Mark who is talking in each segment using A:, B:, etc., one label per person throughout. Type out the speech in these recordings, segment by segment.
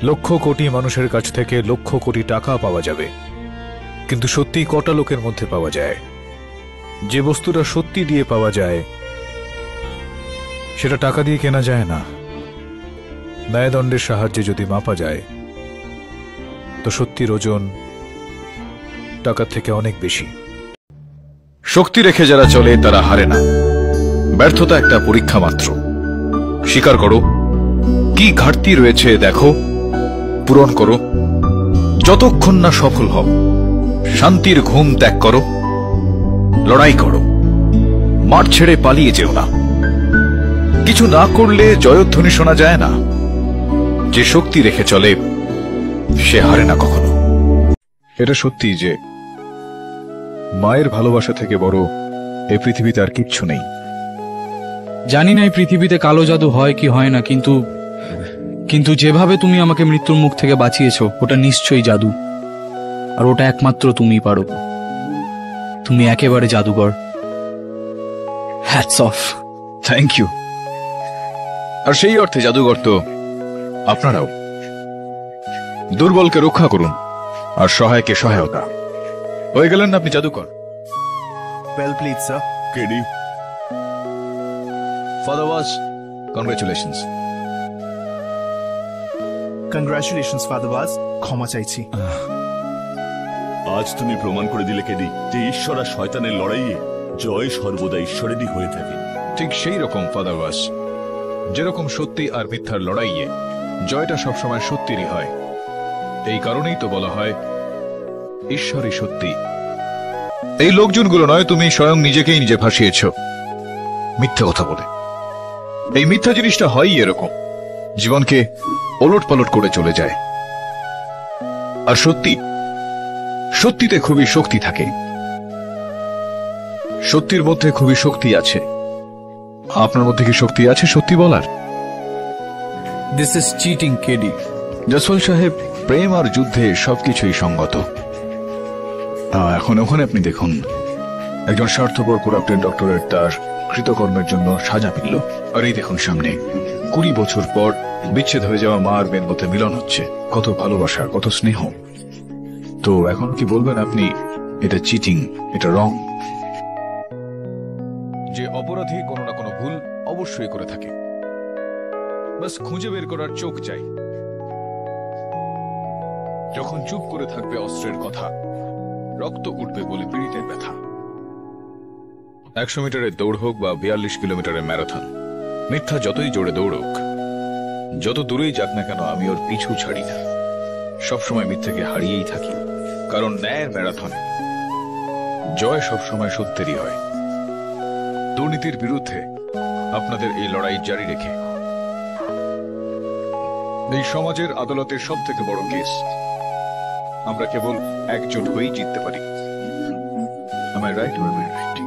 A: লক্ষ কোটি মানুষের কাছ থেকে লক্ষ কোটি টাকা পাওয়া যাবে, কিন্তু সত্যি কটা লোকের মধ্যে পাওয়া যায়? যে বস্তুটা সত্যি দিয়ে পাওয়া যায় সেটা টাকা দিয়ে কেনা যায় না। ন্যায়দণ্ডের সাহায্যে যদি মাপা যায় তো সত্যির ওজন টাকার থেকে অনেক বেশি। শক্তি রেখে যারা চলে তারা হারে না। ব্যর্থতা একটা পরীক্ষা মাত্র। স্বীকার করো, কি ঘাটতি রয়েছে দেখো, পূরণ করো। যতক্ষণ না সফল হও, শান্তির ঘুম ত্যাগ করো, লড়াই করো, মাঠ ছেড়ে পালিয়ে যেও না। কিছু না করলে জয়ধ্বনি শোনা যায় না। যে শক্তি রেখে চলে সে হারে না কখনো। এটা সত্যি যে মায়ের ভালোবাসা থেকে বড় এই পৃথিবীতে আর কিচ্ছু নেই।
B: জানি না এই পৃথিবীতে কালো জাদু হয় কি হয় না, কিন্তু যেভাবে তুমি আমাকে মৃত্যুর মুখ থেকে বাঁচিয়েছো ওটা নিশ্চয়ই জাদু। আর ওটা একমাত্র তুমিই পারো। তুমি একেবারে জাদুকর। Hats off.
A: Thank you. আর সেই অর্থে জাদুঘর তো আপনারাও। দুর্বলকে রক্ষা করুন আর সহায়কে সহায়তা। হয়ে গেলেন না আপনি জাদুকর।
C: Well played, sir.
D: KD,
A: Father was, congratulations.
C: Congratulations, Father Vaz. ক্ষমা চাইছি।
D: আজ তুমি প্রমাণ করে দিলে কেডি যে ঈশ্বর আর শয়তানের লড়াইয়ে জয় সর্বদা ঈশ্বরেরই হয়ে থাকে।
A: ঠিক সেই রকম ফাদার ওয়াস, যেরকম সত্যি আর মিথ্যার লড়াইয়ে জয়টা সবসময় সত্যিরই হয়। এই কারণেই তো বলা হয় ঈশ্বরই সত্যি। এই লোকজনগুলো নয়, তুমি স্বয়ং নিজেকেই নিজে ভাসিয়েছ মিথ্যে কথা বলে। এই মিথ্যা জিনিসটা হয়ই এরকম, জীবনকে ওলট পালট করে চলে যায়। আর সত্যিতে খুবই শক্তি থাকে। সত্যির মধ্যে খুবই শক্তি আছে। আপনার মধ্যে কি শক্তি আছে সত্যি বলার?
B: This is cheating, KD.
A: Jaiswal সাহেব, প্রেম আর যুদ্ধে সবকিছুই সঙ্গত। এখন ওখানে আপনি দেখুন, একজন স্বার্থপর করাপ্টেড ডক্টরের তার কৃতকর্মের জন্য সাজা মিলল। আর এই দেখুন সামনে 20 বছর পর বিচ্ছেদ হয়ে যাওয়া মা আর মেয়ের মধ্যে মিলন হচ্ছে। কত ভালোবাসা, কত স্নেহ। তো এখন কি বলবেন আপনি এটা চিটিং, এটা রং? যে অপরাধী কোনো না কোনো ভুল অবশ্যই করে থাকে, বাস খুঁজে বের করার চোখ চাই। যখন চুপ করে থাকবে অস্ত্রের কথা, রক্ত উঠবে বলে পীড়িতের ব্যথা। 100 মিটারের দৌড় হোক বা 42 কিলোমিটারের ম্যারাথন, মিথ্যা যতই জোরে দৌড়ুক, যত দূরেই যাক না কেন, আমি ওর পিছু ছাড়ি না। সবসময় মিথ্যাকে হারিয়েই থাকি, কারণ ন্যায়ের ম্যারাথনে জয় সবসময় সত্যেরই হয়। দুর্নীতির বিরুদ্ধে আপনাদের এই লড়াই জারি রেখে এই সমাজের আদালতের সব থেকে বড় কেস আমরা কেবল একজোট হয়েই জিততে পারি। Am I right or am I right?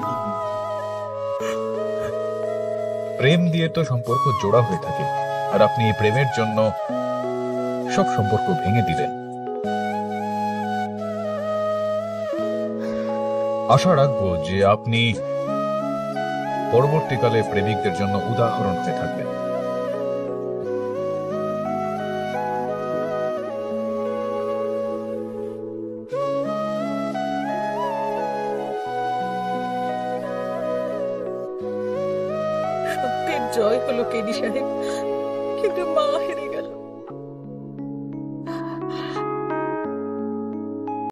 A: প্রেম দিয়ে তো সম্পর্ক জোড়া হয়ে থাকে, আর আপনি এই প্রেমের জন্য সব সম্পর্ক ভেঙে দিলেন। আশা রাখবো যে আপনি পরবর্তীকালে প্রেমিকদের জন্য উদাহরণ হয়ে থাকবেন।
E: সত্যের জয় হলো কেডি সাহেব, কিন্তু মা হেরে